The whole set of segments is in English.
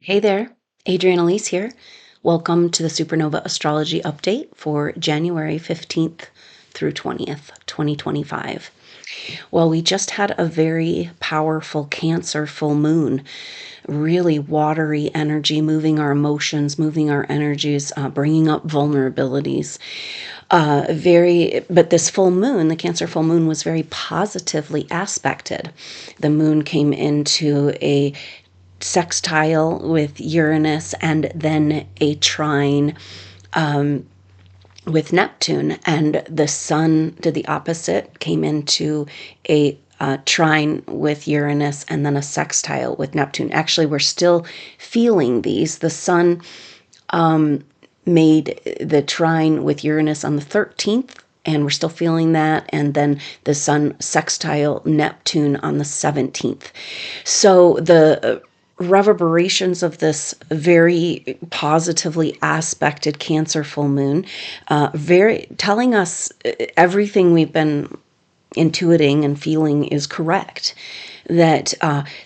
Hey there, Adrienne Elise here. Welcome to the SuperNova Astrology Update for January 15th through 20th, 2025. Well, we just had a very powerful Cancer full moon, really watery energy, moving our emotions, moving our energies, bringing up vulnerabilities. But this full moon, the Cancer full moon, was very positively aspected. The moon came into a sextile with Uranus and then a trine with Neptune, and the sun did the opposite, came into a trine with Uranus and then a sextile with Neptune. Actually, we're still feeling these. The sun made the trine with Uranus on the 13th, and we're still feeling that, and then the sun sextile Neptune on the 17th. So the reverberations of this very positively aspected Cancer full moon, very telling us everything we've been intuiting and feeling is correct. That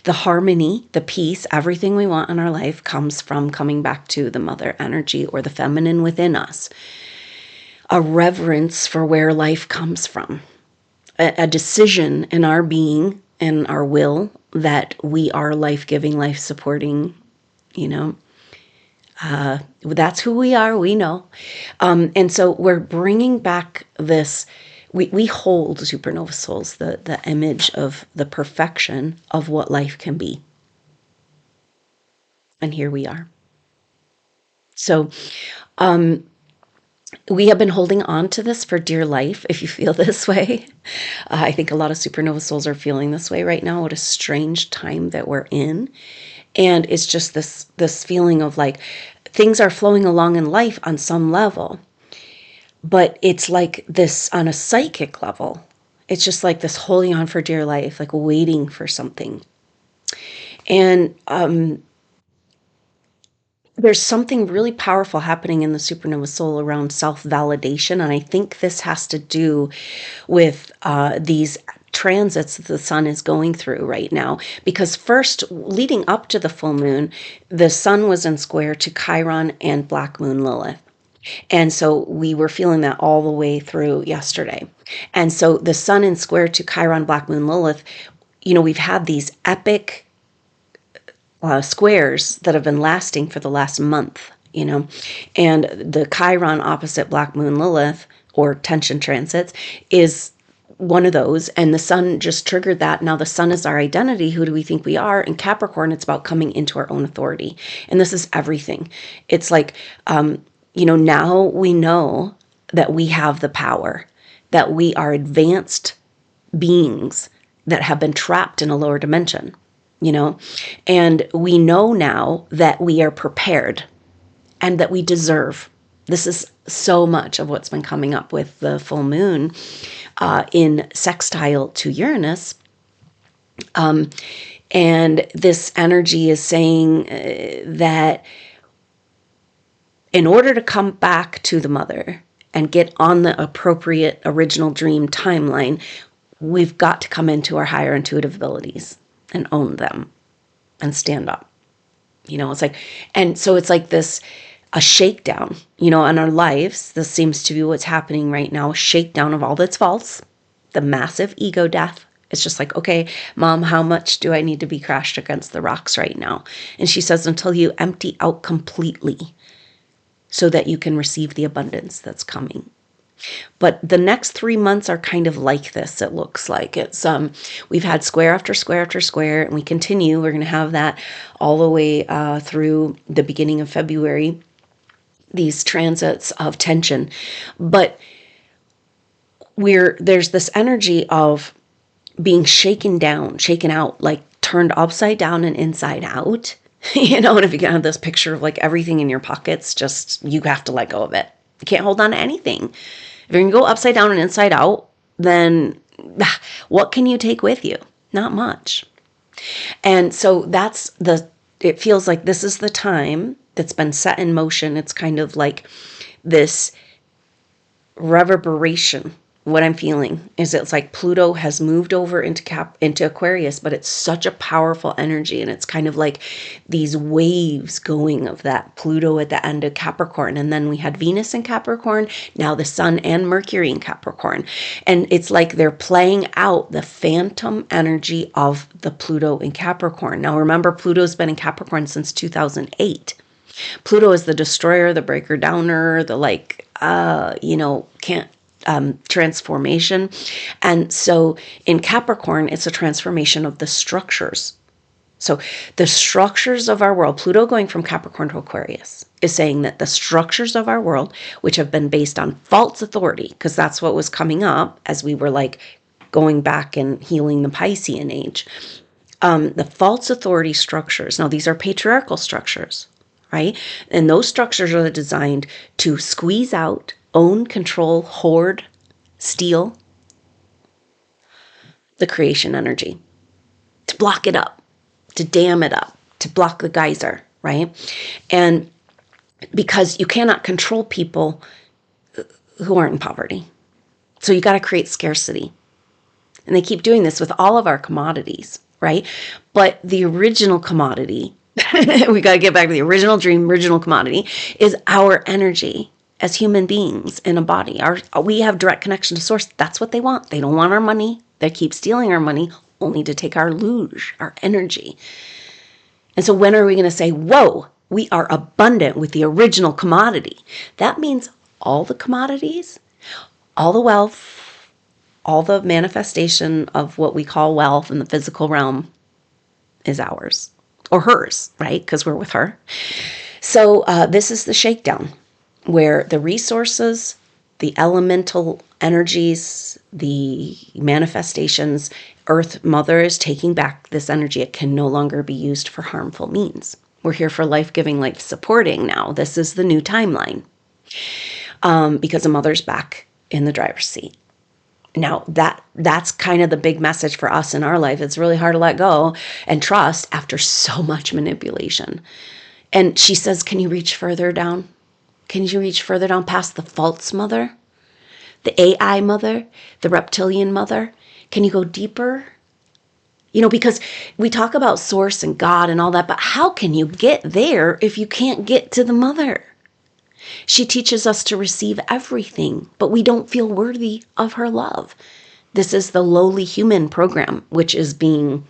the harmony, the peace, everything we want in our life comes from coming back to the mother energy or the feminine within us. A reverence for where life comes from. A decision in our being and our will that we are life-giving, life-supporting, that's who we are, we know. And so we're bringing back this, we hold supernova souls, the image of the perfection of what life can be. And here we are. So, we have been holding on to this for dear life, if you feel this way. I think a lot of supernova souls are feeling this way right now. What a strange time that we're in. And it's just this feeling of like things are flowing along in life on some level. But it's like this on a psychic level. It's just like this holding on for dear life, like waiting for something. And there's something really powerful happening in the supernova soul around self-validation, and I think this has to do with these transits that the sun is going through right now. Because first, leading up to the full moon, the sun was in square to Chiron and Black Moon Lilith. And so we were feeling that all the way through yesterday. And so the sun in square to Chiron, Black Moon Lilith, we've had these epic squares that have been lasting for the last month, and the Chiron opposite Black Moon Lilith, or tension transits, is one of those, and the sun just triggered that. Now the sun is our identity. Who do we think we are? In Capricorn, it's about coming into our own authority, and this is everything. It's like, now we know that we have the power, that we are advanced beings that have been trapped in a lower dimension. And we know now that we are prepared and that we deserve. This is so much of what's been coming up with the full moon in sextile to Uranus. And this energy is saying that in order to come back to the mother and get on the appropriate original dream timeline, we've got to come into our higher intuitive abilities and own them and stand up. It's like, and so it's like this, a shakedown, in our lives. This seems to be what's happening right now, a shakedown of all that's false, the massive ego death. It's just like, okay, Mom, how much do I need to be crashed against the rocks right now? And she says, until you empty out completely so that you can receive the abundance that's coming. But the next 3 months are kind of like this, it looks like. It's we've had square after square after square, and we continue. We're going to have that all the way through the beginning of February, these transits of tension. But there's this energy of being shaken down, shaken out, like turned upside down and inside out. And if you can have this picture of like everything in your pockets, just you have to let go of it. You can't hold on to anything. If you're going to go upside down and inside out, then what can you take with you? Not much. And so it feels like this is the time that's been set in motion. It's kind of like this reverberation what I'm feeling is it's like Pluto has moved over into Aquarius, but it's such a powerful energy, and it's kind of like these waves going of that Pluto at the end of Capricorn, and then we had Venus in Capricorn, now the Sun and Mercury in Capricorn, and it's like they're playing out the phantom energy of the Pluto in Capricorn. Now remember, Pluto's been in Capricorn since 2008. Pluto is the destroyer, the breaker downer, the transformation. And so in Capricorn, it's a transformation of the structures. So the structures of our world, Pluto going from Capricorn to Aquarius, is saying that the structures of our world, which have been based on false authority, because that's what was coming up as we were like going back and healing the Piscean age, the false authority structures. Now, these are patriarchal structures, right? And those structures are designed to squeeze out, own, control, hoard, steal the creation energy, to block it up, to dam it up, to block the geyser, right? And because you cannot control people who aren't in poverty. So you got to create scarcity. And they keep doing this with all of our commodities, right? But the original commodity, we got to get back to the original dream, original commodity, is our energy as human beings in a body. We have direct connection to source. That's what they want. They don't want our money. They keep stealing our money only to take our luge, our energy. And so when are we going to say, whoa, we are abundant with the original commodity? That means all the commodities, all the wealth, all the manifestation of what we call wealth in the physical realm is ours, or hers, right? Because we're with her. So this is the shakedown, where the resources, the elemental energies, the manifestations, Earth Mother is taking back this energy. It can no longer be used for harmful means. We're here for life-giving, life-supporting now. This is the new timeline, because the Mother's back in the driver's seat. Now, that's kind of the big message for us in our life. It's really hard to let go and trust after so much manipulation. And she says, can you reach further down? Can you reach further down past the false mother, the AI mother, the reptilian mother? Can you go deeper? Because we talk about source and God and all that, but how can you get there if you can't get to the mother? She teaches us to receive everything, but we don't feel worthy of her love. This is the lowly human program, which is being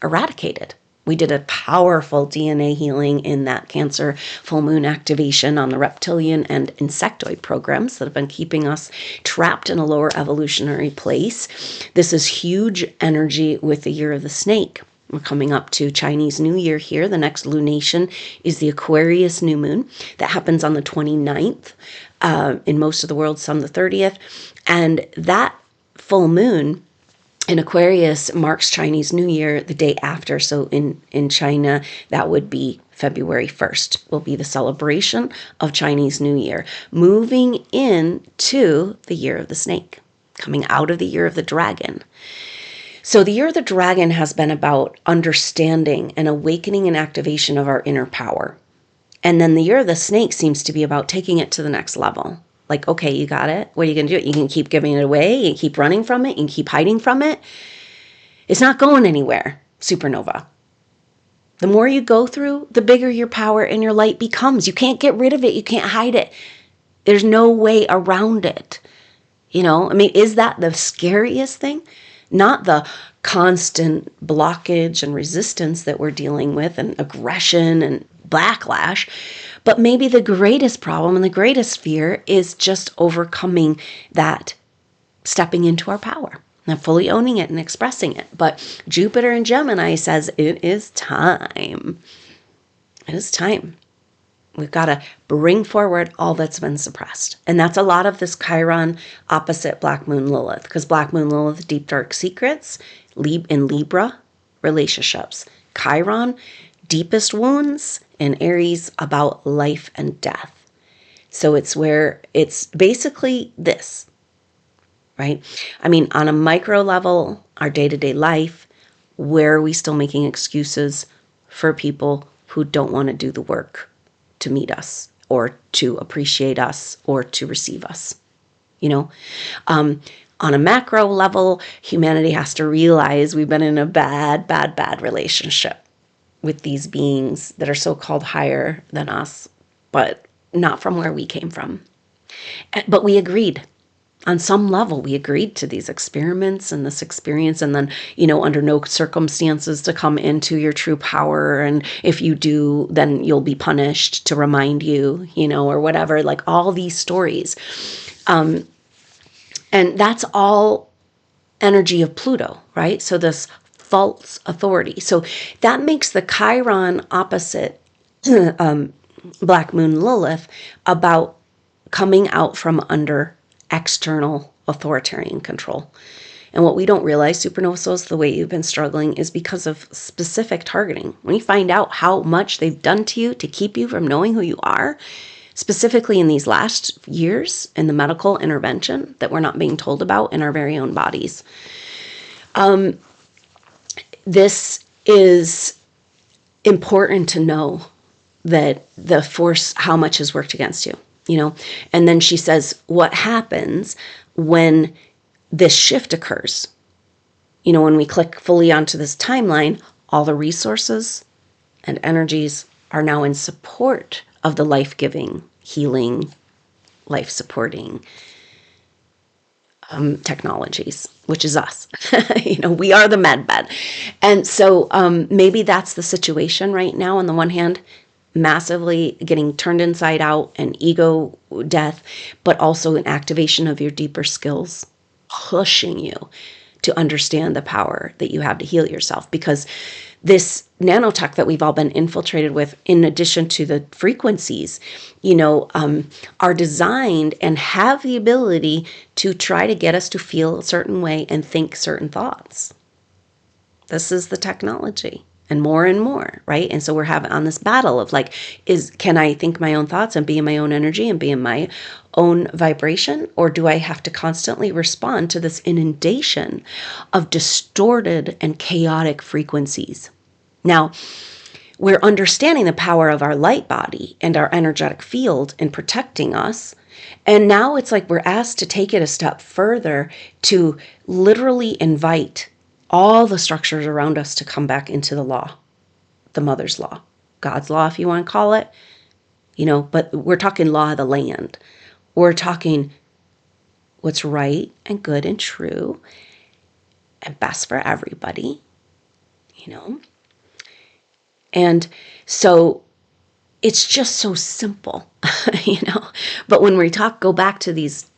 eradicated. We did a powerful DNA healing in that Cancer full moon activation on the reptilian and insectoid programs that have been keeping us trapped in a lower evolutionary place. This is huge energy with the year of the snake. We're coming up to Chinese New Year here. The next lunation is the Aquarius new moon that happens on the 29th. In most of the world, some the 30th. And that full moon in Aquarius marks Chinese New Year the day after. So in China, that would be February 1st, will be the celebration of Chinese New Year, moving into the year of the snake, coming out of the year of the dragon. So the year of the dragon has been about understanding and awakening and activation of our inner power. And then the year of the snake seems to be about taking it to the next level. Like, okay, you got it. What are you going to do? You can keep giving it away. You can keep running from it. You can keep hiding from it. It's not going anywhere, SuperNova. The more you go through, the bigger your power and your light becomes. You can't get rid of it. You can't hide it. There's no way around it. Is that the scariest thing? Not the constant blockage and resistance that we're dealing with and aggression and backlash, but maybe the greatest problem and the greatest fear is just overcoming that, stepping into our power and fully owning it and expressing it. But Jupiter in Gemini says it is time. It is time. We've got to bring forward all that's been suppressed. And that's a lot of this Chiron opposite Black Moon Lilith, because Black Moon Lilith, deep dark secrets, in Libra, relationships. Chiron, deepest wounds, and Aries, about life and death. So it's where it's basically this, right? On a micro level, our day-to-day life, where are we still making excuses for people who don't want to do the work to meet us or to appreciate us or to receive us? On a macro level, humanity has to realize we've been in a bad relationship with these beings that are so-called higher than us, but not from where we came from. But we agreed. On some level, we agreed to these experiments and this experience, and then, under no circumstances to come into your true power. And if you do, then you'll be punished, to remind you, or whatever, like all these stories. And that's all energy of Pluto, right? So this false authority. So that makes the Chiron opposite Black Moon Lilith about coming out from under external authoritarian control. And what we don't realize, SuperNova souls, the way you've been struggling is because of specific targeting. When you find out how much they've done to you to keep you from knowing who you are, specifically in these last years in the medical intervention that we're not being told about in our very own bodies. This is important to know, that the force, how much has worked against you, And then she says, what happens when this shift occurs? When we click fully onto this timeline, all the resources and energies are now in support of the life-giving, healing, life-supporting technologies, which is us. We are the med bed. And so maybe that's the situation right now. On the one hand, massively getting turned inside out and ego death, but also an activation of your deeper skills, pushing you to understand the power that you have to heal yourself. Because this nanotech that we've all been infiltrated with, in addition to the frequencies, are designed and have the ability to try to get us to feel a certain way and think certain thoughts. This is the technology. And more, right? And so we're having on this battle of can I think my own thoughts and be in my own energy and be in my own vibration? Or do I have to constantly respond to this inundation of distorted and chaotic frequencies? Now, we're understanding the power of our light body and our energetic field in protecting us. And now it's like we're asked to take it a step further to literally invite all the structures around us to come back into the law, the mother's law, God's law, if you want to call it, but we're talking law of the land. We're talking what's right and good and true and best for everybody, And so it's just so simple, But when we go back to these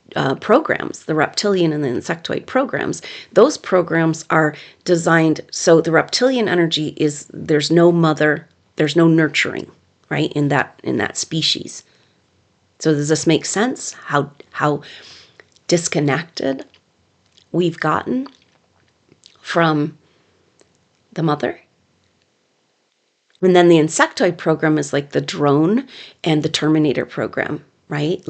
programs, the reptilian and the insectoid programs, those programs are designed so the reptilian energy is, there's no mother, there's no nurturing, right, in that species. So does this make sense? How disconnected we've gotten from the mother? And then the insectoid program is like the drone and the Terminator program, right?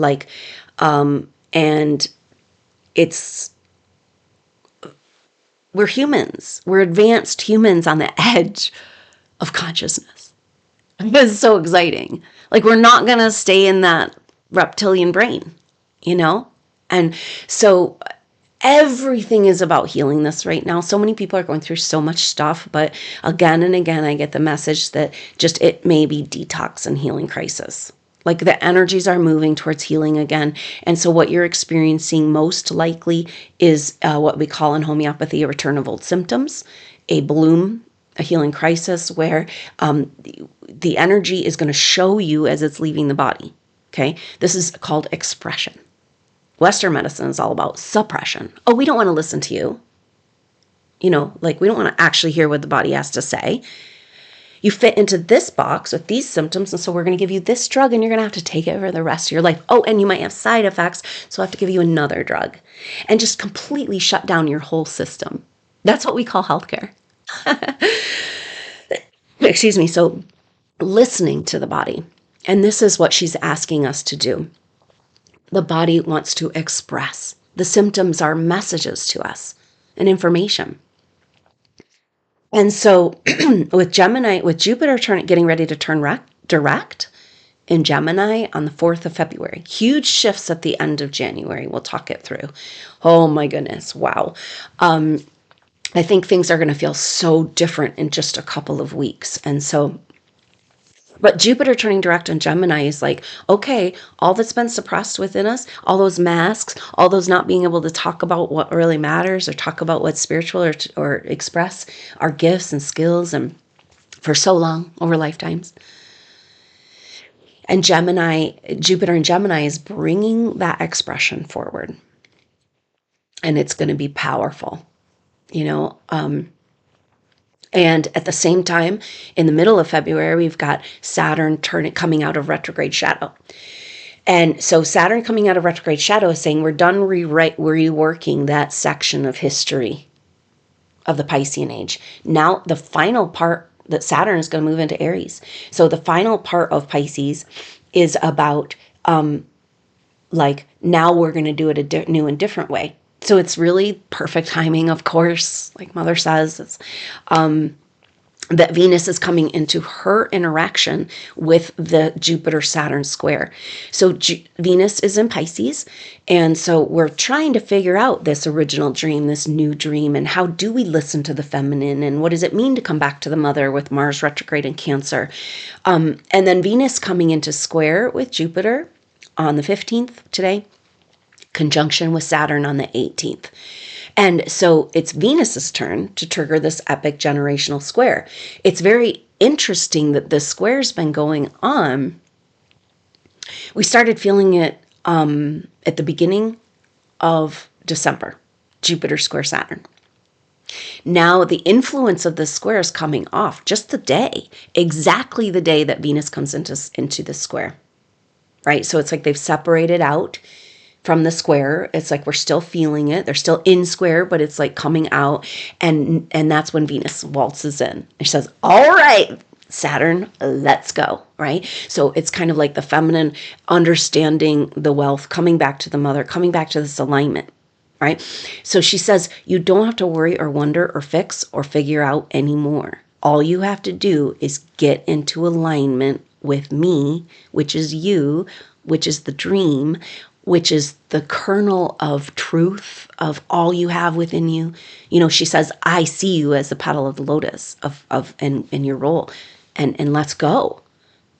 And we're humans. We're advanced humans on the edge of consciousness. It's so exciting. We're not going to stay in that reptilian brain, And so everything is about healing this right now. So many people are going through so much stuff, but again and again, I get the message that just it may be detox and healing crisis. The energies are moving towards healing again. And so what you're experiencing most likely is what we call in homeopathy a return of old symptoms, a bloom, a healing crisis, where the energy is going to show you as it's leaving the body. Okay? This is called expression. Western medicine is all about suppression. Oh, we don't want to listen to you. We don't want to actually hear what the body has to say. You fit into this box with these symptoms, and so we're going to give you this drug, and you're going to have to take it for the rest of your life. Oh, and you might have side effects, so I have to give you another drug. And just completely shut down your whole system. That's what we call healthcare. Excuse me. So listening to the body. And this is what she's asking us to do. The body wants to express. The symptoms are messages to us and information. And so with Gemini, with Jupiter getting ready to turn direct, in Gemini on the 4th of February. Huge shifts at the end of January. We'll talk it through. Oh my goodness. Wow. I think things are going to feel so different in just a couple of weeks. And so, but Jupiter turning direct on Gemini is like, okay, all that's been suppressed within us, all those masks, all those not being able to talk about what really matters or talk about what's spiritual or express our gifts and skills and for so long over lifetimes. And Jupiter in Gemini is bringing that expression forward. And it's going to be powerful, and at the same time, in the middle of February, we've got Saturn coming out of retrograde shadow. And so Saturn coming out of retrograde shadow is saying we're done reworking that section of history of the Piscean age. Now the final part that Saturn is going to move into Aries. So the final part of Pisces is about now we're going to do it a new and different way. So it's really perfect timing, of course, like Mother says. It's that Venus is coming into her interaction with the Jupiter-Saturn square. So Venus is in Pisces, and so we're trying to figure out this original dream, this new dream, and how do we listen to the feminine, and what does it mean to come back to the mother with Mars retrograde in Cancer. And then Venus coming into square with Jupiter on the 15th today, conjunction with Saturn on the 18th. And so it's Venus's turn to trigger this epic generational square. It's very interesting that this square's been going on. We started feeling it at the beginning of December, Jupiter square Saturn. Now the influence of this square is coming off just the day, exactly the day that Venus comes into the square, right? So it's like they've separated out from the square. It's like we're still feeling it. They're still in square, but it's like coming out. And that's when Venus waltzes in. She says, all right, Saturn, let's go, right? So it's kind of like the feminine understanding the wealth, coming back to the mother, coming back to this alignment, right? So she says, you don't have to worry or wonder or fix or figure out anymore. All you have to do is get into alignment with me, which is you, which is the dream, which is the kernel of truth of all you have within you. She says, I see you as the petal of the lotus in your role. And let's go.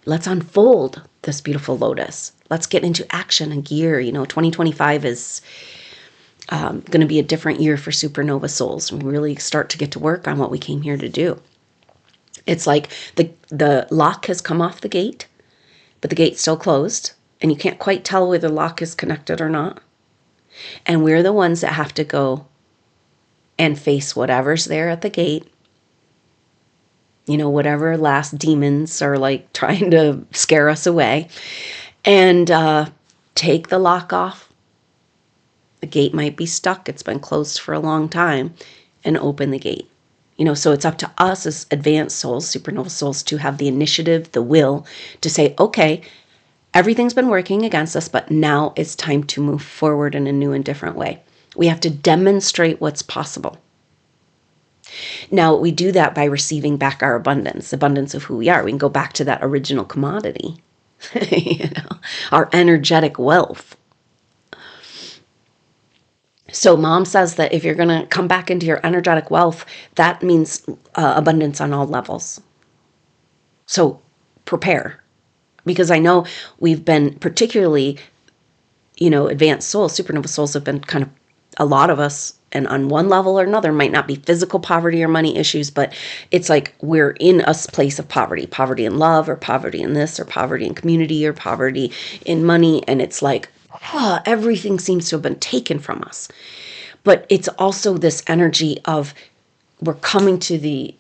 Let's unfold this beautiful lotus. Let's get into action and gear. 2025 is going to be a different year for supernova souls. We really start to get to work on what we came here to do. It's like the lock has come off the gate, but the gate's still closed. And you can't quite tell whether the lock is connected or not. And we're the ones that have to go and face whatever's there at the gate. Whatever last demons are like trying to scare us away. And take the lock off. The gate might be stuck. It's been closed for a long time. And open the gate. So it's up to us as advanced souls, supernova souls, to have the initiative, the will to say, okay, everything's been working against us, but now it's time to move forward in a new and different way. We have to demonstrate what's possible. Now, we do that by receiving back our abundance of who we are. We can go back to that original commodity, our energetic wealth. So Mom says that if you're going to come back into your energetic wealth, that means abundance on all levels. So prepare. Because I know we've been particularly, advanced souls, supernova souls have been kind of, a lot of us, and on one level or another, might not be physical poverty or money issues, but it's like we're in a place of poverty in love, or poverty in this, or poverty in community, or poverty in money. And it's like, everything seems to have been taken from us. But it's also this energy of, we're coming to the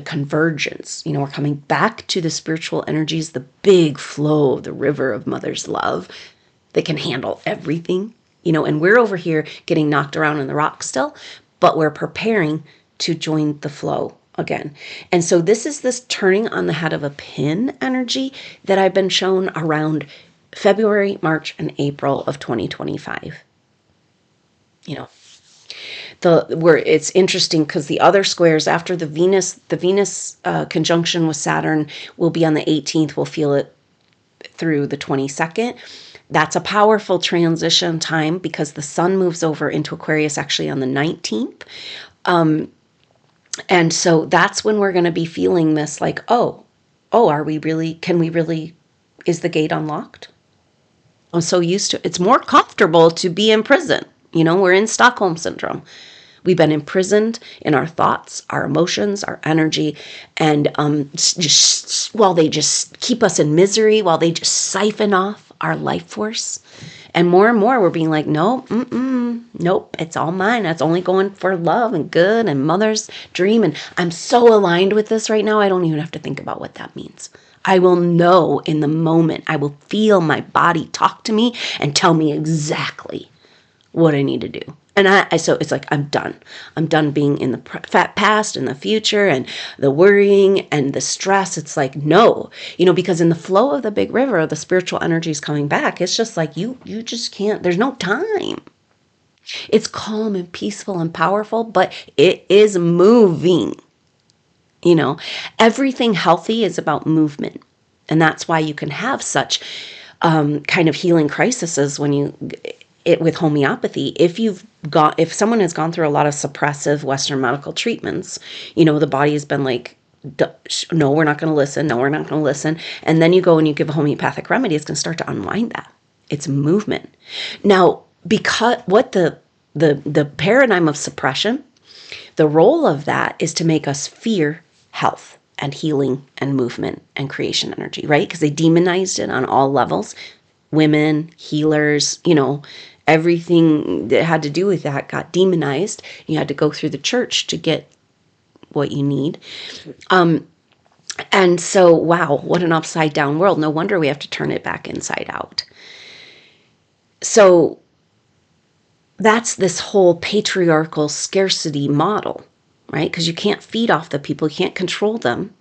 convergence. We're coming back to the spiritual energies, the big flow of the river of Mother's love that can handle everything. And we're over here getting knocked around in the rocks still, but we're preparing to join the flow again. And so this is this turning on the head of a pin energy that I've been shown around February, March, and April of 2025. Where it's interesting because the other squares after the Venus conjunction with Saturn will be on the 18th. We'll feel it through the 22nd. That's a powerful transition time because the sun moves over into Aquarius actually on the 19th. And so that's when we're going to be feeling this like, are we really, can we really, is the gate unlocked? I'm so used to, it's more comfortable to be in prison. We're in Stockholm syndrome. We've been imprisoned in our thoughts, our emotions, our energy, and while they just keep us in misery, while they just siphon off our life force. And more we're being like, nope, it's all mine. That's only going for love and good and mother's dream. And I'm so aligned with this right now, I don't even have to think about what that means. I will know in the moment. I will feel my body talk to me and tell me exactly what I need to do. And so it's like, I'm done. I'm done being in the past and the future and the worrying and the stress. It's like, no, because in the flow of the big river, the spiritual energy is coming back. It's just like, you just can't, there's no time. It's calm and peaceful and powerful, but it is moving. Everything healthy is about movement. And that's why you can have such kind of healing crises with homeopathy. If someone has gone through a lot of suppressive Western medical treatments, the body has been like, no, we're not going to listen. No, we're not going to listen. And then you go and you give a homeopathic remedy, it's going to start to unwind that. It's movement. Now, because what the paradigm of suppression, the role of that is to make us fear health and healing and movement and creation energy, right? Because they demonized it on all levels. Women, healers, everything that had to do with that got demonized. You had to go through the church to get what you need. And so, wow, what an upside down world. No wonder we have to turn it back inside out. So that's this whole patriarchal scarcity model, right? Because you can't feed off the people, you can't control them.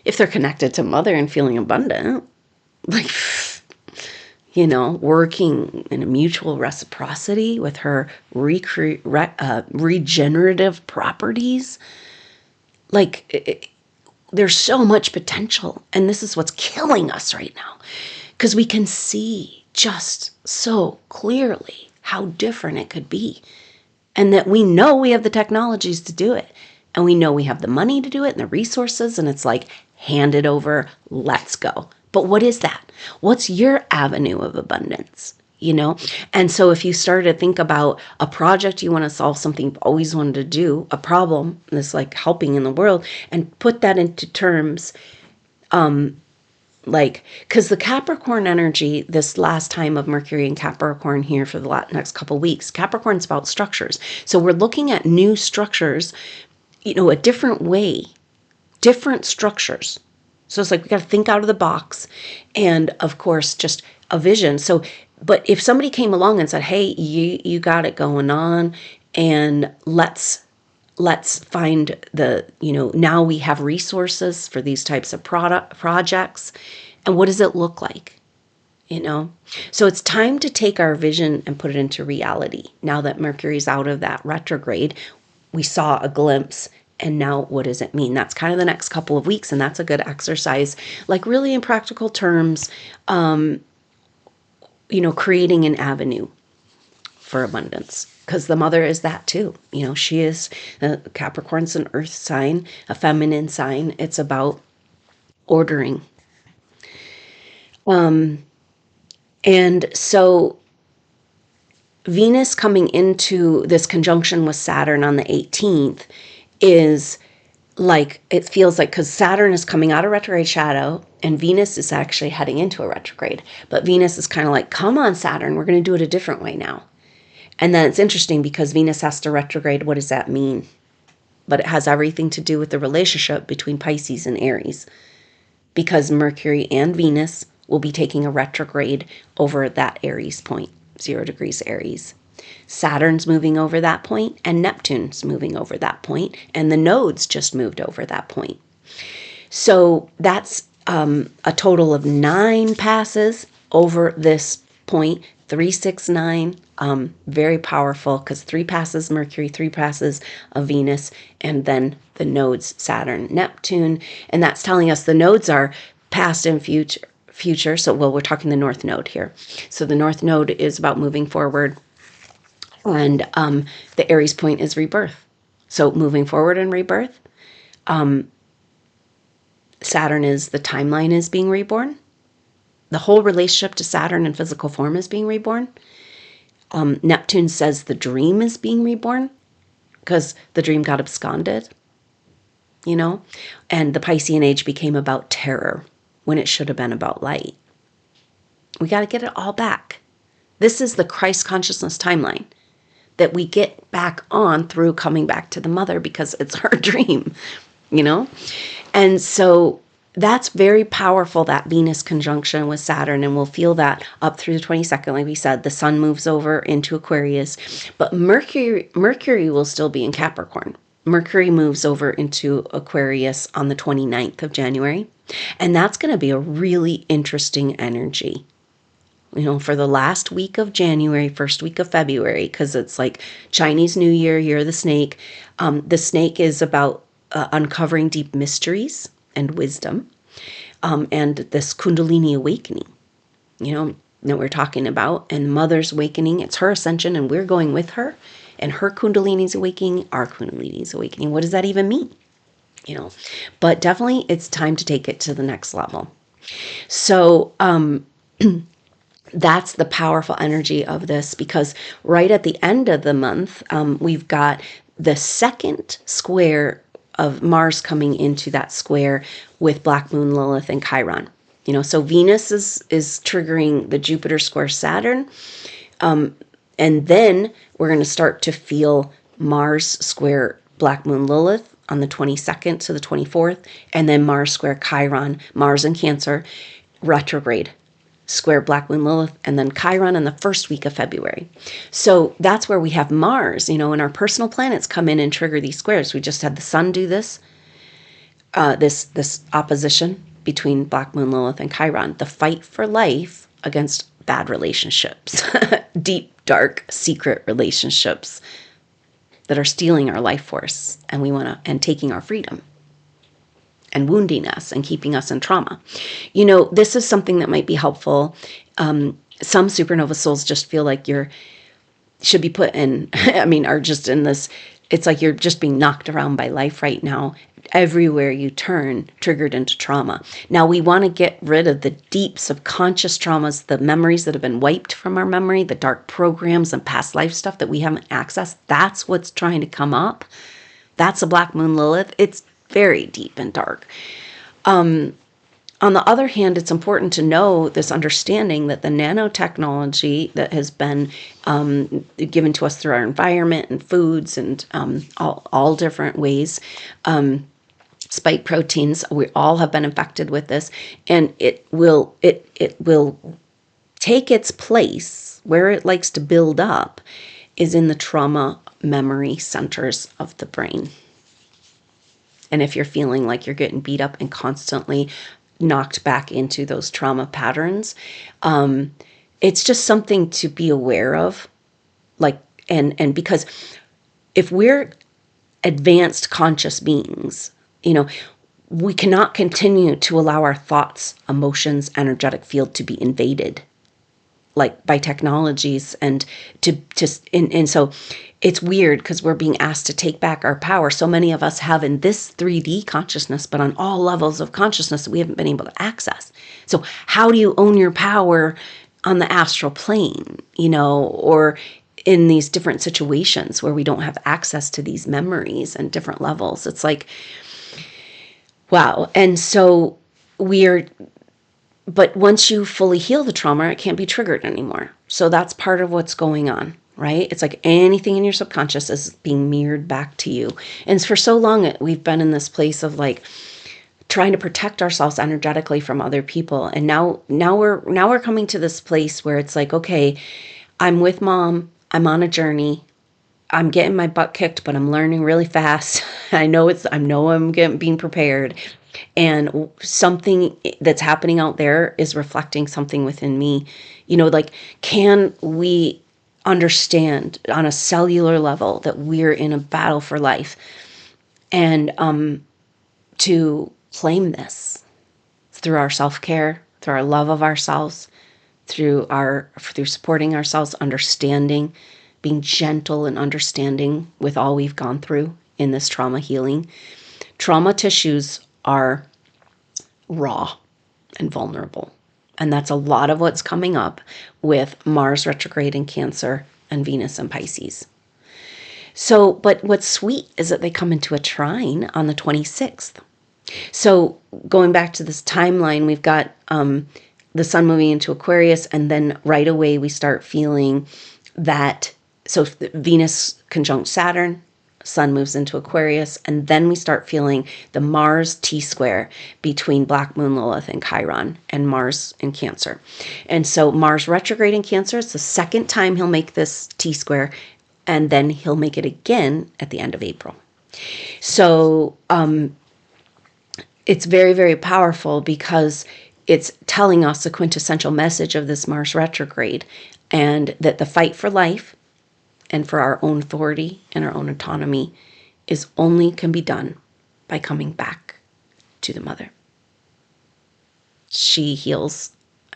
If they're connected to mother and feeling abundant, like, working in a mutual reciprocity with her regenerative properties, there's so much potential. And this is what's killing us right now, because we can see just so clearly how different it could be. And that we know we have the technologies to do it. And we know we have the money to do it and the resources. And it's like, hand it over, let's go. But what is that? What's your avenue of abundance? And so if you start to think about a project you want to solve, something you've always wanted to do, a problem that's like helping in the world, and put that into terms, because the Capricorn energy, this last time of Mercury in Capricorn here for the next couple of weeks, Capricorn's about structures. So we're looking at new structures, a different way, different structures. So it's like, we got to think out of the box, and of course, just a vision. So, but if somebody came along and said, hey, you got it going on, and let's find now we have resources for these types of projects. And what does it look like? So it's time to take our vision and put it into reality. Now that Mercury's out of that retrograde, we saw a glimpse. And now what does it mean? That's kind of the next couple of weeks. And that's a good exercise, like really in practical terms, creating an avenue for abundance. Because the mother is that too. She is, Capricorn's an earth sign, a feminine sign. It's about ordering. And so Venus coming into this conjunction with Saturn on the 18th is like, it feels like, because Saturn is coming out of retrograde shadow and Venus is actually heading into a retrograde. But Venus is kind of like, come on, Saturn, we're going to do it a different way now. And then it's interesting because Venus has to retrograde. What does that mean? But it has everything to do with the relationship between Pisces and Aries, because Mercury and Venus will be taking a retrograde over that Aries point, 0 degrees Aries. Saturn's moving over that point, and Neptune's moving over that point, and the nodes just moved over that point. So that's a total of 9 passes over this point, 3, 6, 9. Very powerful, because 3 passes Mercury, 3 passes of Venus, and then the nodes Saturn, Neptune. And that's telling us the nodes are past and future. So, well, we're talking the North Node here. So the North Node is about moving forward, and the Aries point is rebirth. So moving forward and rebirth. Saturn is the timeline is being reborn. The whole relationship to Saturn in physical form is being reborn. Neptune says the dream is being reborn because the dream got absconded, you know, and the Piscean age became about terror when it should have been about light. We got to get it all back. This is the Christ consciousness timeline that we get back on through coming back to the mother because it's our dream, you know? And so that's very powerful, that Venus conjunction with Saturn, and we'll feel that up through the 22nd. Like we said, the sun moves over into Aquarius, but Mercury will still be in Capricorn. Mercury moves over into Aquarius on the 29th of January, and that's going to be a really interesting energy. You know, for the last week of January, first week of February, because it's like Chinese New Year, Year of the Snake. The snake is about uncovering deep mysteries and wisdom, and this Kundalini awakening, you know, that we're talking about, and mother's awakening. It's her ascension, and we're going with her, and her Kundalini's awakening, our Kundalini's awakening. What does that even mean? You know, but definitely it's time to take it to the next level. So, that's the powerful energy of this, because right at the end of the month, we've got the second square of Mars coming into that square with Black Moon Lilith and Chiron. You know, so Venus is triggering the Jupiter square Saturn. And then we're going to start to feel Mars square Black Moon Lilith on the 22nd to the 24th. And then Mars square Chiron, Mars in Cancer, retrograde. Square Black Moon Lilith, and then Chiron in the first week of February. So that's where we have Mars, you know, and our personal planets come in and trigger these squares. We just had the sun do this, this opposition between Black Moon Lilith and Chiron, the fight for life against bad relationships, deep, dark, secret relationships that are stealing our life force, and and taking our freedom, and wounding us and keeping us in trauma. You know, this is something that might be helpful. Some supernova souls just feel like should be put in, are just in this, it's like you're just being knocked around by life right now. Everywhere you turn, triggered into trauma. Now, we want to get rid of the deep subconscious traumas, the memories that have been wiped from our memory, the dark programs and past life stuff that we haven't accessed. That's what's trying to come up. That's a Black Moon Lilith. It's very deep and dark. On the other hand, it's important to know this understanding that the nanotechnology that has been given to us through our environment and foods and all different ways, spike proteins, we all have been infected with this, and it will take its place where it likes to build up is in the trauma memory centers of the brain. And if you're feeling like you're getting beat up and constantly knocked back into those trauma patterns, it's just something to be aware of. And because if we're advanced conscious beings, you know, we cannot continue to allow our thoughts, emotions, energetic field to be invaded, like by technologies, and so it's weird because we're being asked to take back our power. So many of us have in this 3D consciousness, but on all levels of consciousness that we haven't been able to access. So how do you own your power on the astral plane, you know, or in these different situations where we don't have access to these memories and different levels? It's like, wow. And so but once you fully heal the trauma, it can't be triggered anymore. So that's part of what's going on. Right? It's like anything in your subconscious is being mirrored back to you. And for so long, we've been in this place of like trying to protect ourselves energetically from other people. And now we're coming to this place where it's like, okay, I'm with mom. I'm on a journey. I'm getting my butt kicked, but I'm learning really fast. I know I'm being prepared. And something that's happening out there is reflecting something within me. You know, like, can we understand on a cellular level that we're in a battle for life, and to claim this through our self-care, through our love of ourselves, through supporting ourselves, understanding, being gentle and understanding with all we've gone through in this trauma healing. Trauma tissues are raw and vulnerable. And that's a lot of what's coming up with Mars retrograde in Cancer and Venus in Pisces. So, but what's sweet is that they come into a trine on the 26th. So going back to this timeline, we've got the sun moving into Aquarius, and then right away we start feeling that, so Venus conjunct Saturn, sun moves into Aquarius, and then we start feeling the Mars T-square between Black Moon Lilith and Chiron, and Mars in Cancer. And so Mars retrograde in Cancer, it's the second time he'll make this T-square, and then he'll make it again at the end of April. So it's very, very powerful because it's telling us the quintessential message of this Mars retrograde, and that the fight for life and for our own authority and our own autonomy can be done by coming back to the mother. She heals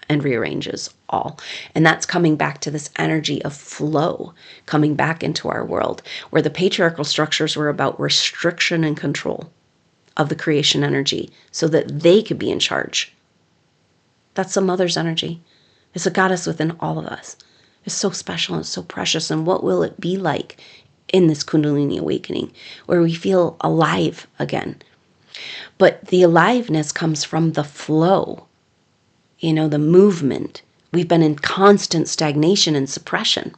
and rearranges all. And that's coming back to this energy of flow, coming back into our world, where the patriarchal structures were about restriction and control of the creation energy so that they could be in charge. That's the mother's energy. It's a goddess within all of us. It's so special and so precious. And what will it be like in this Kundalini awakening where we feel alive again? But the aliveness comes from the flow, the movement. We've been in constant stagnation and suppression.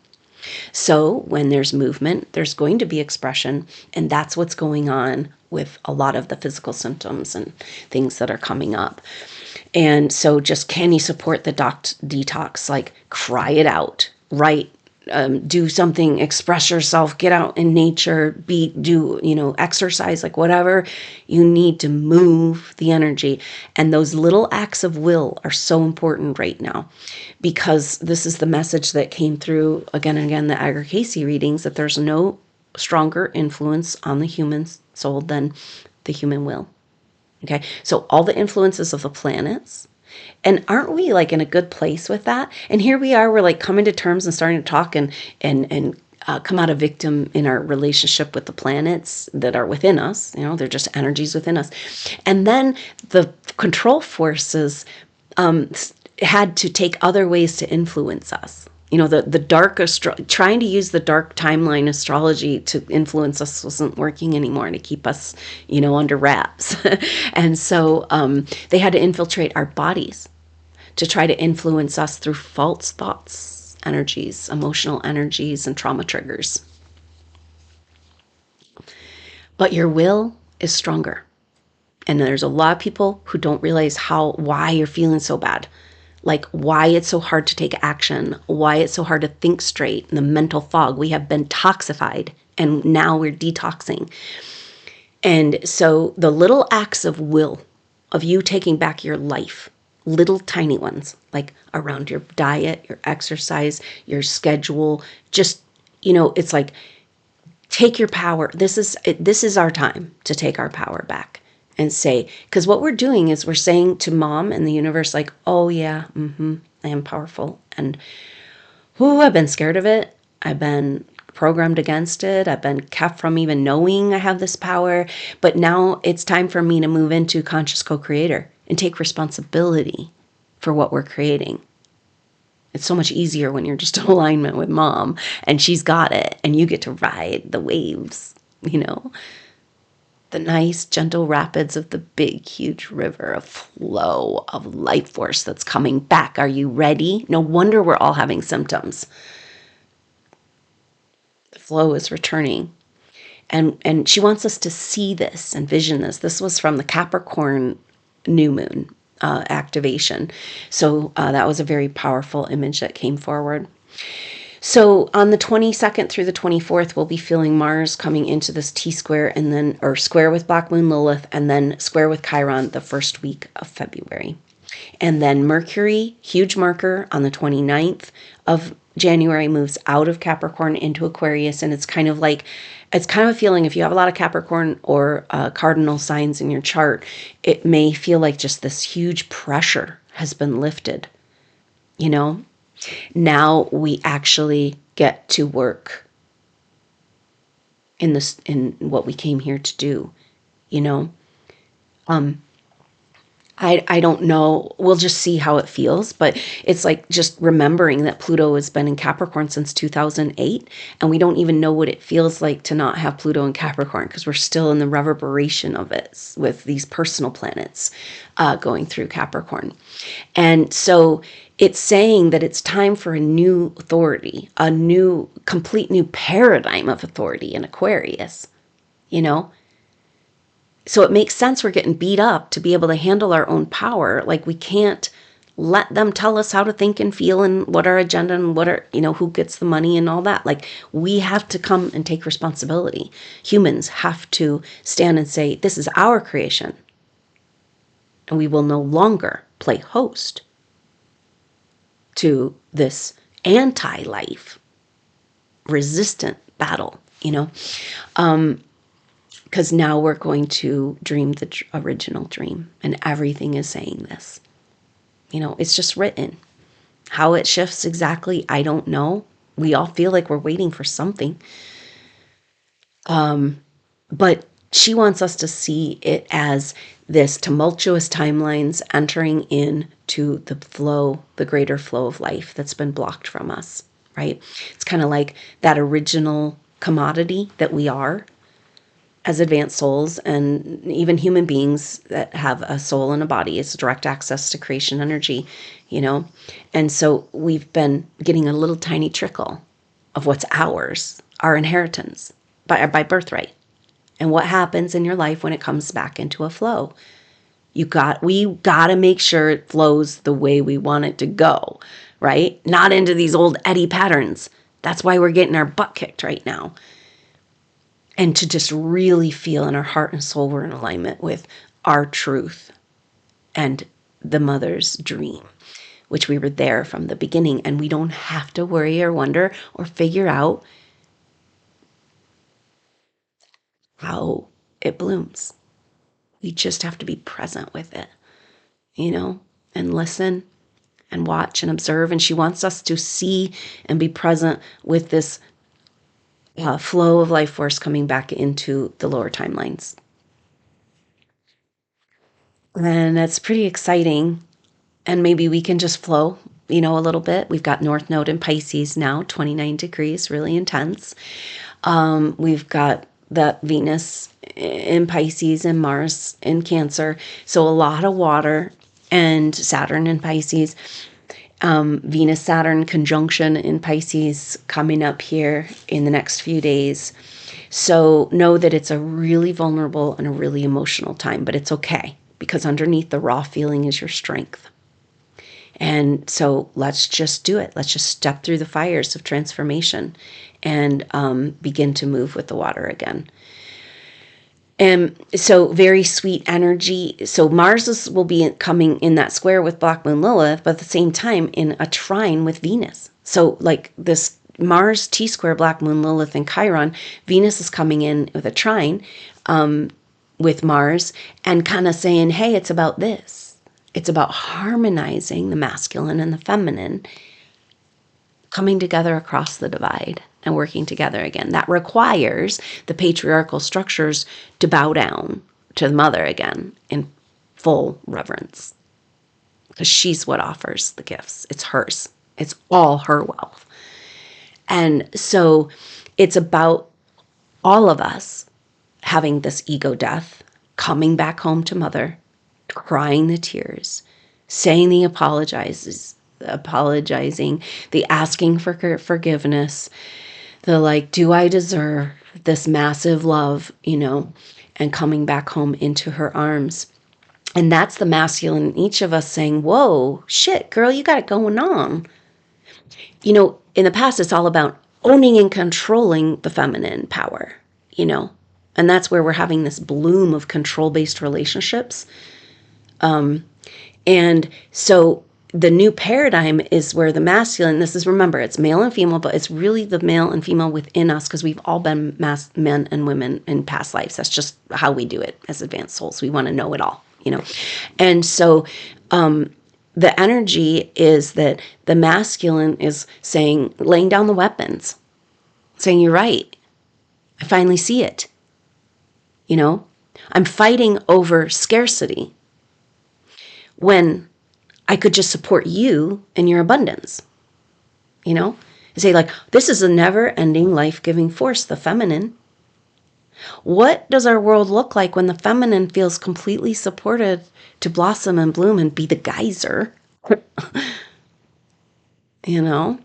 So when there's movement, there's going to be expression. And that's what's going on with a lot of the physical symptoms and things that are coming up. And so just, can you support the detox? Like, cry it out, write, do something, express yourself, get out in nature, exercise, like whatever you need to move the energy. And those little acts of will are so important right now, because this is the message that came through again and again, the Agar-Casey readings, that there's no stronger influence on the human soul than the human will. Okay, so all the influences of the planets, and aren't we like in a good place with that? And here we are, we're like coming to terms and starting to talk and come out of victim in our relationship with the planets that are within us. They're just energies within us. And then the control forces had to take other ways to influence us. The dark trying to use the dark timeline astrology to influence us wasn't working anymore, to keep us, under wraps. And so they had to infiltrate our bodies to try to influence us through false thoughts, energies, emotional energies, and trauma triggers. But your will is stronger. And there's a lot of people who don't realize why you're feeling so bad. Like, why it's so hard to take action, why it's so hard to think straight, the mental fog. We have been toxified, and now we're detoxing. And so the little acts of will, of you taking back your life, little tiny ones, like around your diet, your exercise, your schedule, just, it's like, take your power. This is our time to take our power back. And say, because what we're doing is we're saying to mom and the universe, like, oh yeah, I am powerful. And I've been scared of it. I've been programmed against it. I've been kept from even knowing I have this power. But now it's time for me to move into conscious co-creator and take responsibility for what we're creating. It's so much easier when you're just in alignment with mom and she's got it and you get to ride the waves, the nice, gentle rapids of the big, huge river of flow of life force that's coming back. Are you ready? No wonder we're all having symptoms. The flow is returning. And she wants us to see this and vision this. This was from the Capricorn new moon activation. So that was a very powerful image that came forward. So on the 22nd through the 24th, we'll be feeling Mars coming into this T-square or square with Black Moon Lilith, and then square with Chiron the first week of February. And then Mercury, huge marker, on the 29th of January moves out of Capricorn into Aquarius, and it's kind of like It's kind of a feeling, if you have a lot of Capricorn or cardinal signs in your chart, it may feel like just this huge pressure has been lifted. You know, now we actually get to work in this, in what we came here to do, you know. I don't know. We'll just see how it feels. But it's like just remembering that Pluto has been in Capricorn since 2008. And we don't even know what it feels like to not have Pluto in Capricorn, because we're still in the reverberation of it with these personal planets going through Capricorn. And so it's saying that it's time for a new authority, a new, complete new paradigm of authority in Aquarius, you know? So it makes sense we're getting beat up to be able to handle our own power. Like, we can't let them tell us how to think and feel and what our agenda and what our, you know, who gets the money and all that. Like, we have to come and take responsibility. Humans have to stand and say, this is our creation. And we will no longer play host to this anti-life, resistant battle, you know? Because now we're going to dream the original dream, and everything is saying this. You know, it's just written. How it shifts exactly, I don't know. We all feel like we're waiting for something. But she wants us to see it as this tumultuous timelines entering into the flow, the greater flow of life that's been blocked from us, right? It's kind of like that original commodity that we are as advanced souls, and even human beings that have a soul and a body. It's direct access to creation energy, you know? And so we've been getting a little tiny trickle of what's ours, our inheritance by birthright. And what happens in your life when it comes back into a flow? We got to make sure it flows the way we want it to go, right? Not into these old eddy patterns. That's why we're getting our butt kicked right now. And to just really feel in our heart and soul we're in alignment with our truth and the mother's dream, which we were there from the beginning. And we don't have to worry or wonder or figure out how it blooms. We just have to be present with it, you know, and listen and watch and observe. And she wants us to see and be present with this flow of life force coming back into the lower timelines. And that's pretty exciting. And maybe we can just flow, you know, a little bit. We've got North Node in Pisces now, 29 degrees, really intense. We've got that Venus in Pisces and Mars in Cancer. So a lot of water, and Saturn in Pisces. Venus-Saturn conjunction in Pisces coming up here in the next few days. So know that it's a really vulnerable and a really emotional time, but it's okay, because underneath the raw feeling is your strength. And so let's just do it. Let's just step through the fires of transformation and begin to move with the water again. And so very sweet energy. So Mars will be coming in that square with Black Moon Lilith, but at the same time in a trine with Venus. So like this Mars T-square, Black Moon Lilith and Chiron, Venus is coming in with a trine with Mars and kind of saying, hey, it's about this. It's about harmonizing the masculine and the feminine, coming together across the divide and working together again. That requires the patriarchal structures to bow down to the mother again in full reverence, because she's what offers the gifts. It's hers. It's all her wealth. And so it's about all of us having this ego death, coming back home to mother, crying the tears, saying the apologizing, the asking for forgiveness, the like, do I deserve this massive love, you know, and coming back home into her arms. And that's the masculine in each of us saying, whoa, shit, girl, you got it going on. You know, in the past, it's all about owning and controlling the feminine power, you know, and that's where we're having this bloom of control-based relationships. And so the new paradigm is where the masculine, this is, remember, it's male and female, but it's really the male and female within us, because we've all been men and women in past lives. That's just how we do it as advanced souls. We want to know it all, you know. And so the energy is that the masculine is saying, laying down the weapons, saying, you're right. I finally see it. You know, I'm fighting over scarcity when I could just support you in your abundance. You know, and say, like, this is a never-ending, life-giving force, the feminine. What does our world look like when the feminine feels completely supported to blossom and bloom and be the geyser? You know,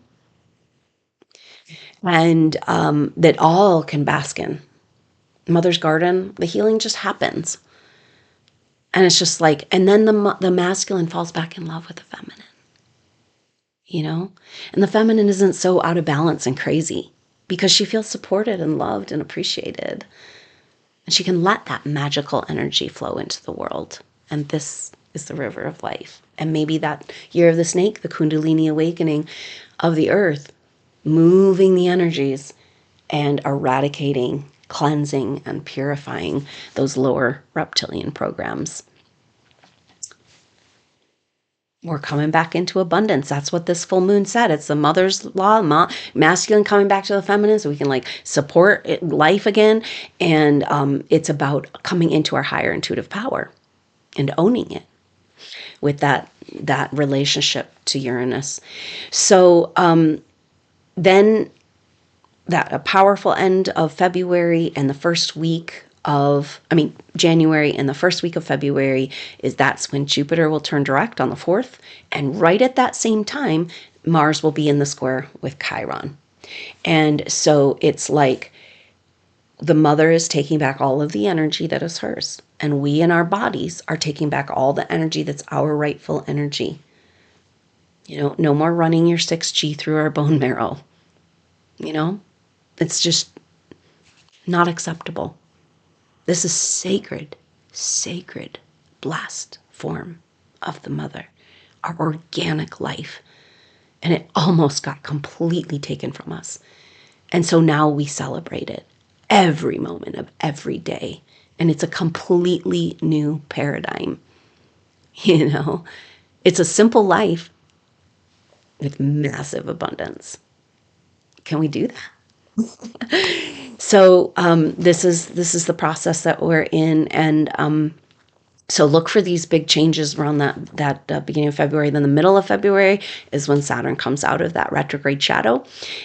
and that all can bask in. Mother's garden, the healing just happens. And it's just like, and then the masculine falls back in love with the feminine. You know, and the feminine isn't so out of balance and crazy, because she feels supported and loved and appreciated. And she can let that magical energy flow into the world. And this is the river of life. And maybe that year of the snake, the Kundalini awakening of the earth, moving the energies and eradicating, cleansing, and purifying those lower reptilian programs. We're coming back into abundance. That's what this full moon said. It's the mother's law, masculine coming back to the feminine, so we can like support life again. And it's about coming into our higher intuitive power and owning it with that relationship to Uranus. So then that a powerful end of February and the first week of, January and the first week of February that's when Jupiter will turn direct on the 4th. And right at that same time, Mars will be in the square with Chiron. And so it's like the mother is taking back all of the energy that is hers. And we in our bodies are taking back all the energy that's our rightful energy. You know, no more running your 6G through our bone marrow. You know, it's just not acceptable. This is sacred, blessed form of the mother, our organic life. And it almost got completely taken from us. And so now we celebrate it every moment of every day. And it's a completely new paradigm. You know, it's a simple life with massive abundance. Can we do that? So this is the process that we're in, and so look for these big changes around that beginning of February. Then the middle of February is when Saturn comes out of that retrograde shadow,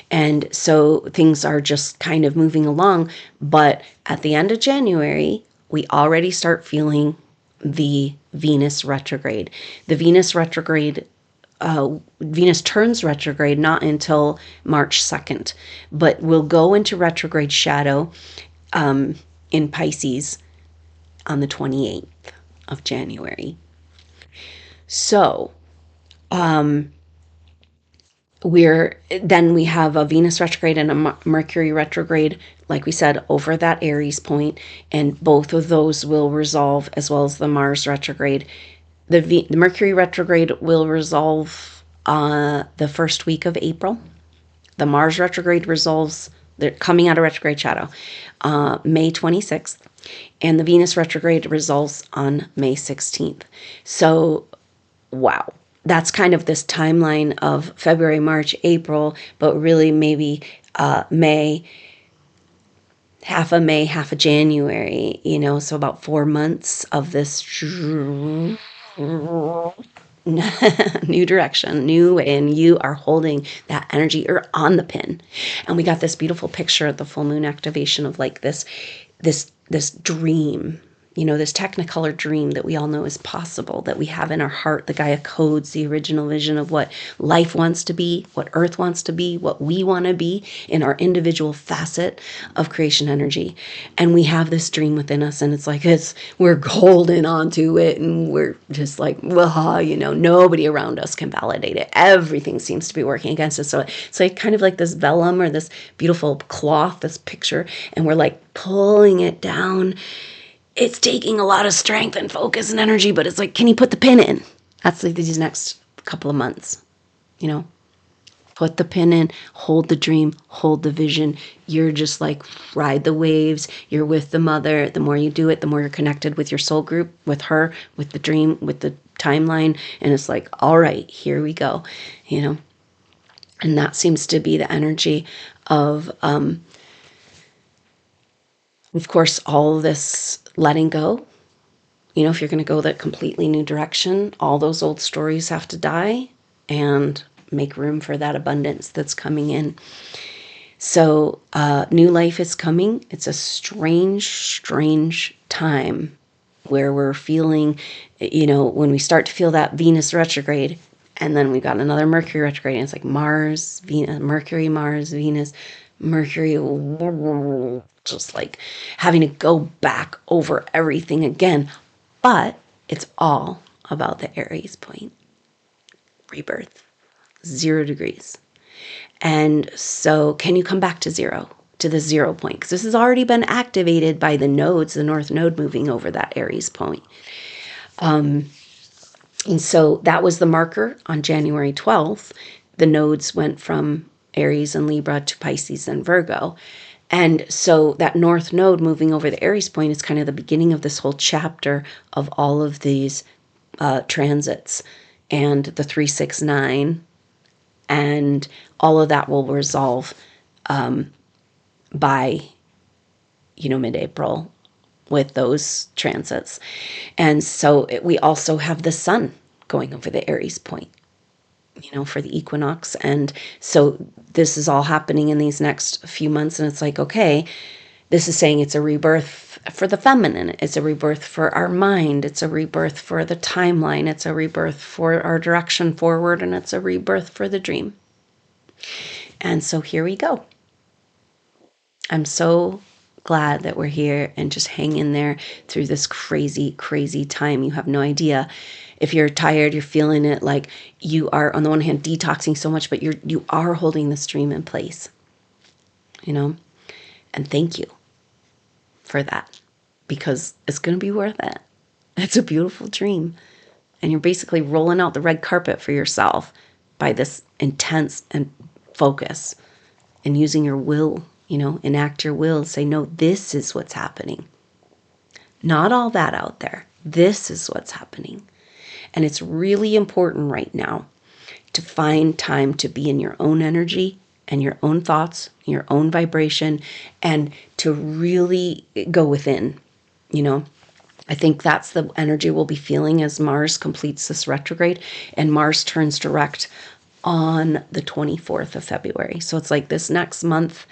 and so things are just kind of moving along. But at the end of January, we already start feeling the Venus retrograde. The Venus retrograde. Venus turns retrograde not until March 2nd, but we'll go into retrograde shadow in Pisces on the 28th of January. So we have a Venus retrograde and a Mercury retrograde, like we said, over that Aries point, and both of those will resolve, as well as the Mars retrograde. The Mercury retrograde will resolve the first week of April. The Mars retrograde resolves, they're coming out of retrograde shadow, May 26th. And the Venus retrograde resolves on May 16th. So, wow. That's kind of this timeline of February, March, April, but really maybe May, half of May, half of January, you know, so about 4 months of this new direction, new way, and you are holding that energy or on the pin. And we got this beautiful picture at the full moon activation of like this dream, you know, this technicolor dream that we all know is possible, that we have in our heart, the Gaia codes, the original vision of what life wants to be, what Earth wants to be, what we want to be in our individual facet of creation energy. And we have this dream within us, and it's like we're holding on to it, and we're just like, well, you know, nobody around us can validate it. Everything seems to be working against us. So it's like kind of like this vellum or this beautiful cloth, this picture, and we're like pulling it down. It's taking a lot of strength and focus and energy, but it's like, can you put the pin in? That's like these next couple of months, you know. Put the pin in, hold the dream, hold the vision. You're just like, ride the waves. You're with the mother. The more you do it, the more you're connected with your soul group, with her, with the dream, with the timeline. And it's like, all right, here we go, you know. And that seems to be the energy of course, all this letting go. You know, if you're going to go that completely new direction, all those old stories have to die and make room for that abundance that's coming in. So new life is coming. It's a strange time where we're feeling, you know, when we start to feel that Venus retrograde, and then we've got another Mercury retrograde, and it's like Mars, Venus, Mercury, Mars, Venus, Mercury, just like having to go back over everything again. But it's all about the Aries point, rebirth. 0 degrees. And so can you come back to zero, to the 0 point? Because this has already been activated by the nodes, the North Node moving over that Aries point. And so that was the marker on January 12th. The nodes went from Aries and Libra to Pisces and Virgo. And so that North Node moving over the Aries point is kind of the beginning of this whole chapter of all of these transits and the 369. And all of that will resolve by, you know, mid-April with those transits. And so we also have the sun going over the Aries point, you know, for the equinox. And so this is all happening in these next few months. And it's like, okay, this is saying it's a rebirth for the feminine. It's a rebirth for our mind. It's a rebirth for the timeline. It's a rebirth for our direction forward. And it's a rebirth for the dream. And so here we go. I'm so glad that we're here and just hang in there through this crazy, crazy time. You have no idea. If you're tired, you're feeling it, like you are on the one hand detoxing so much, but you are holding the stream in place, you know? And thank you for that, because it's going to be worth it. It's a beautiful dream. And you're basically rolling out the red carpet for yourself by this intense and focus and using your will, you know, enact your will, say, no, this is what's happening. Not all that out there. This is what's happening. And it's really important right now to find time to be in your own energy and your own thoughts, your own vibration, and to really go within, you know. I think that's the energy we'll be feeling as Mars completes this retrograde, and Mars turns direct on the 24th of February. So it's like this next month,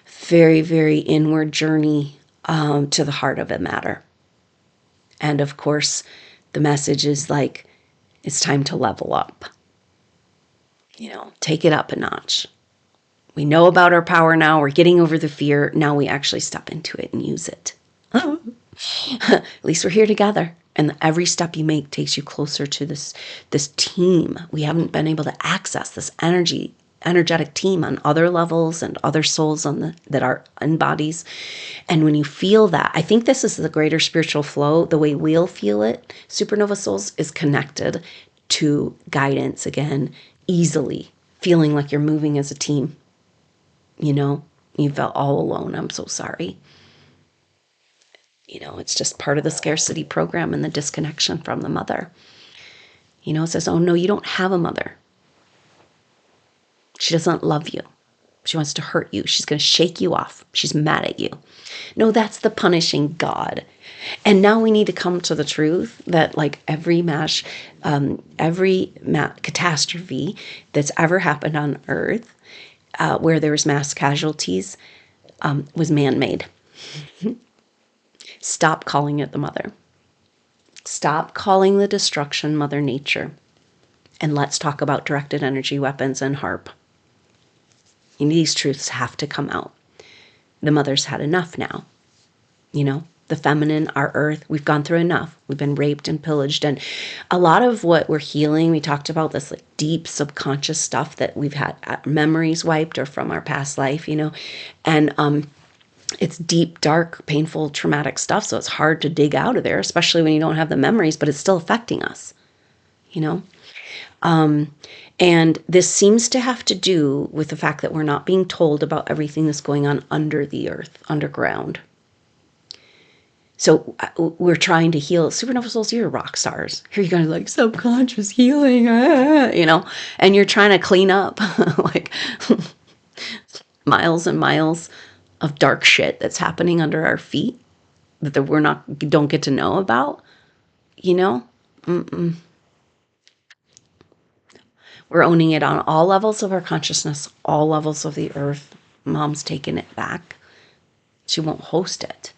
very, very inward journey to the heart of the matter. And of course, the message is like, it's time to level up. You know, take it up a notch. We know about our power now. We're getting over the fear. Now we actually step into it and use it. At least we're here together. And every step you make takes you closer to this team. We haven't been able to access this energetic team on other levels and other souls that are in bodies. And when you feel that, I think this is the greater spiritual flow. The way we'll feel it, supernova souls, is connected to guidance again, easily, feeling like you're moving as a team. You know, you felt all alone. I'm so sorry. You know, it's just part of the scarcity program and the disconnection from the mother. You know, it says, oh no, you don't have a mother. She doesn't love you. She wants to hurt you. She's going to shake you off. She's mad at you. No, that's the punishing God. And now we need to come to the truth that like every catastrophe that's ever happened on Earth, where there was mass casualties, was man-made. Stop calling it the mother. Stop calling the destruction Mother Nature. And let's talk about directed energy weapons and HARP. And these truths have to come out. The mother's had enough now. You know, the feminine, our earth, we've gone through enough. We've been raped and pillaged. And a lot of what we're healing, we talked about this like deep subconscious stuff that we've had memories wiped or from our past life, you know. And it's deep, dark, painful, traumatic stuff. So it's hard to dig out of there, especially when you don't have the memories, but it's still affecting us, you know. And this seems to have to do with the fact that we're not being told about everything that's going on under the earth, underground. So we're trying to heal. Supernova souls, you're rock stars. Here you're going like subconscious healing, and you're trying to clean up like miles and miles of dark shit that's happening under our feet that don't get to know about, Mm-mm. We're owning it on all levels of our consciousness, all levels of the earth. Mom's taking it back. She won't host it.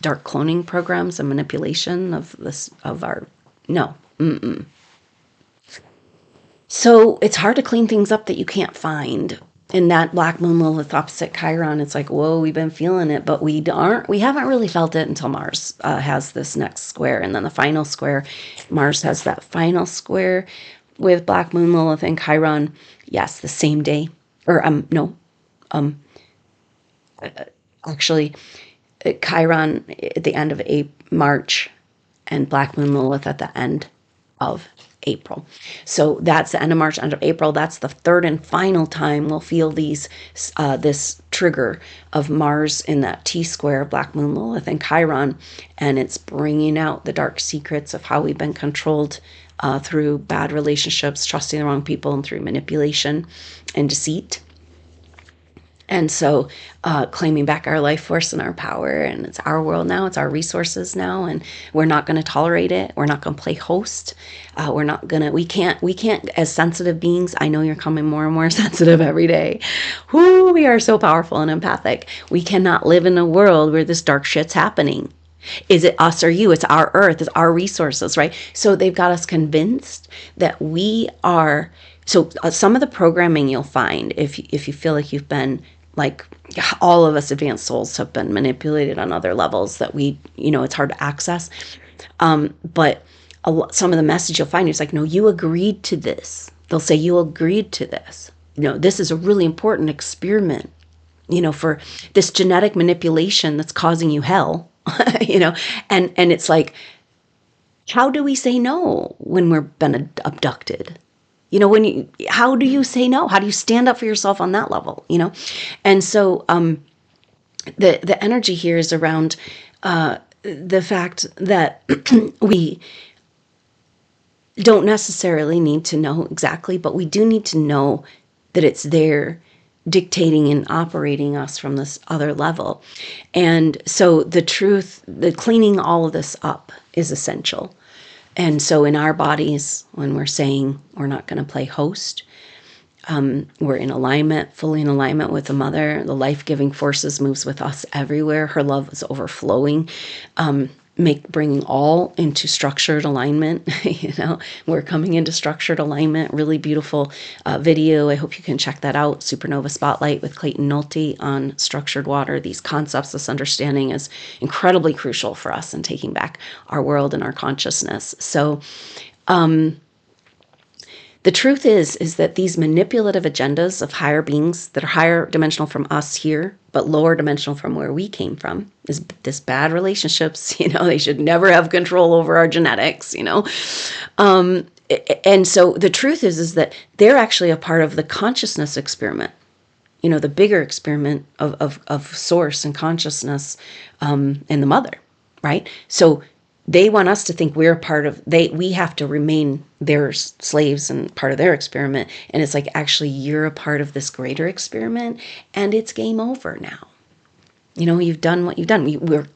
Dark cloning programs and manipulation of our, no. Mm-mm. So it's hard to clean things up that you can't find. In that Black Moon Lilith opposite Chiron, it's like, whoa, we've been feeling it, but we haven't really felt it until Mars has this next square. And then the final square, Mars has that final square with Black Moon Lilith and Chiron. Yes, the same day. Or, actually, Chiron at the end of March and Black Moon Lilith at the end of April. So that's the end of March, end of April. That's the third and final time we'll feel this trigger of Mars in that T-square, Black Moon Lilith and Chiron, and it's bringing out the dark secrets of how we've been controlled through bad relationships, trusting the wrong people, and through manipulation and deceit. And so claiming back our life force and our power, and it's our world now, it's our resources now, and we're not going to tolerate it. We're not going to play host. We can't, as sensitive beings, I know you're coming more and more sensitive every day. Whoo, we are so powerful and empathic. We cannot live in a world where this dark shit's happening. Is it us or you? It's our earth, it's our resources, right? So they've got us convinced that we are. So some of the programming you'll find, if you feel like you've been, like all of us advanced souls have been manipulated on other levels that it's hard to access. But some of the message you'll find is like, no, you agreed to this. They'll say you agreed to this. This is a really important experiment, for this genetic manipulation that's causing you hell, and it's like, how do we say no when we're been abducted? How do you say no? How do you stand up for yourself on that level? And so the energy here is around the fact that we don't necessarily need to know exactly, but we do need to know that it's there dictating and operating us from this other level. And so the cleaning all of this up is essential. And so in our bodies, when we're saying we're not going to play host, we're in alignment, fully in alignment with the mother. The life-giving forces moves with us everywhere. Her love is overflowing, bringing all into structured alignment. We're coming into structured alignment. Really beautiful video. I hope you can check that out. SuperNova Spotlight with Clayton Nolte on structured water. These concepts, this understanding is incredibly crucial for us in taking back our world and our consciousness. So, the truth is that these manipulative agendas of higher beings that are higher dimensional from us here, but lower dimensional from where we came from, is this bad relationships. They should never have control over our genetics. And so the truth is that they're actually a part of the consciousness experiment. The bigger experiment of source and consciousness, and the mother, right? So they want us to think we're part of, we have to remain their slaves and part of their experiment. And it's like, actually, you're a part of this greater experiment, and it's game over now. You've done what you've done.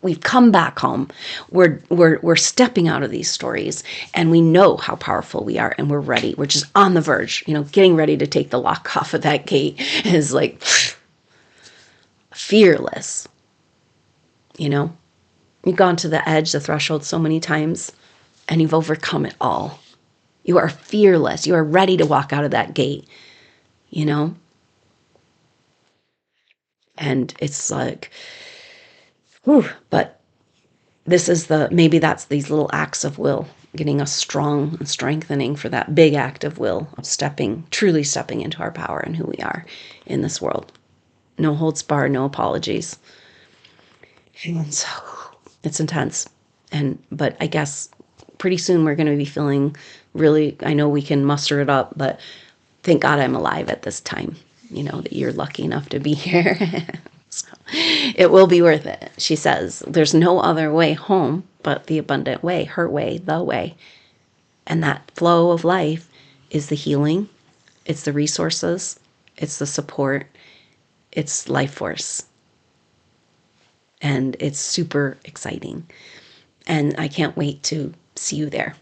We've come back home. We're stepping out of these stories, and we know how powerful we are, and we're ready. We're just on the verge, getting ready to take the lock off of that gate is like fearless, You've gone to the edge, the threshold so many times, and you've overcome it all. You are fearless. You are ready to walk out of that gate, And it's like, whew, but this is maybe that's these little acts of will, getting us strong and strengthening for that big act of will of truly stepping into our power and who we are in this world. No holds barred, no apologies. And so it's intense. But I guess pretty soon we're going to be feeling really, I know we can muster it up, but thank God I'm alive at this time, you know, that you're lucky enough to be here. So it will be worth it. She says, there's no other way home but the abundant way, her way, the way. And that flow of life is the healing. It's the resources. It's the support. It's life force. And it's super exciting. And I can't wait to see you there.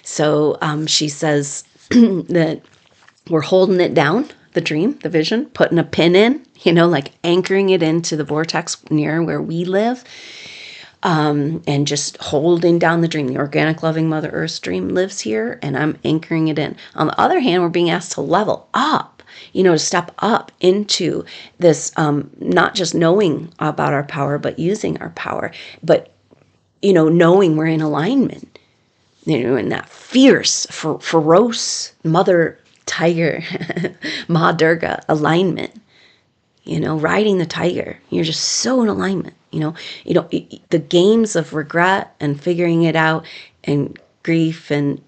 So she says that we're holding it down, the dream, the vision, putting a pin in, you know, like anchoring it into the vortex near where we live, and just holding down the dream. The organic, loving Mother Earth dream lives here, and I'm anchoring it in. On the other hand, we're being asked to level up, you know, to step up into this, not just knowing about our power, but using our power, but, you know, knowing we're in alignment, you know, in that fierce, ferocious mother tiger, Ma Durga alignment, you know, riding the tiger. You're just so in alignment, you know, the games of regret and figuring it out and grief and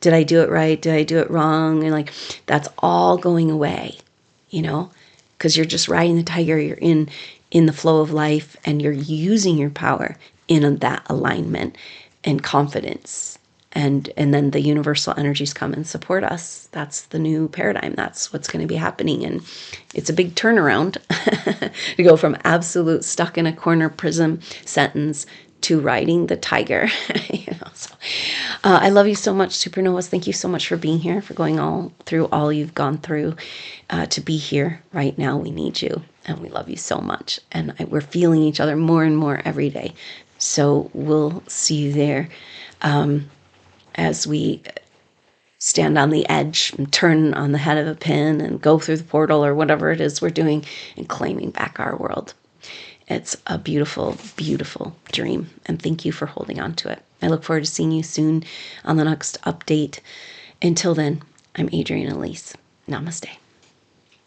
did I do it right? Did I do it wrong? And like, that's all going away, you know, because you're just riding the tiger. You're in the flow of life and you're using your power in that alignment and confidence. And then the universal energies come and support us. That's the new paradigm. That's what's going to be happening. And it's a big turnaround to go from absolute stuck in a corner prism sentence to riding the tiger. You know, so I love you so much, Supernovas. Thank you so much for being here, for going through all you've gone through to be here right now. We need you and we love you so much. And we're feeling each other more and more every day. So we'll see you there. As we stand on the edge and turn on the head of a pin and go through the portal or whatever it is we're doing and claiming back our world. It's a beautiful, beautiful dream. And thank you for holding on to it. I look forward to seeing you soon on the next update. Until then, I'm Adrienne Elise. Namaste.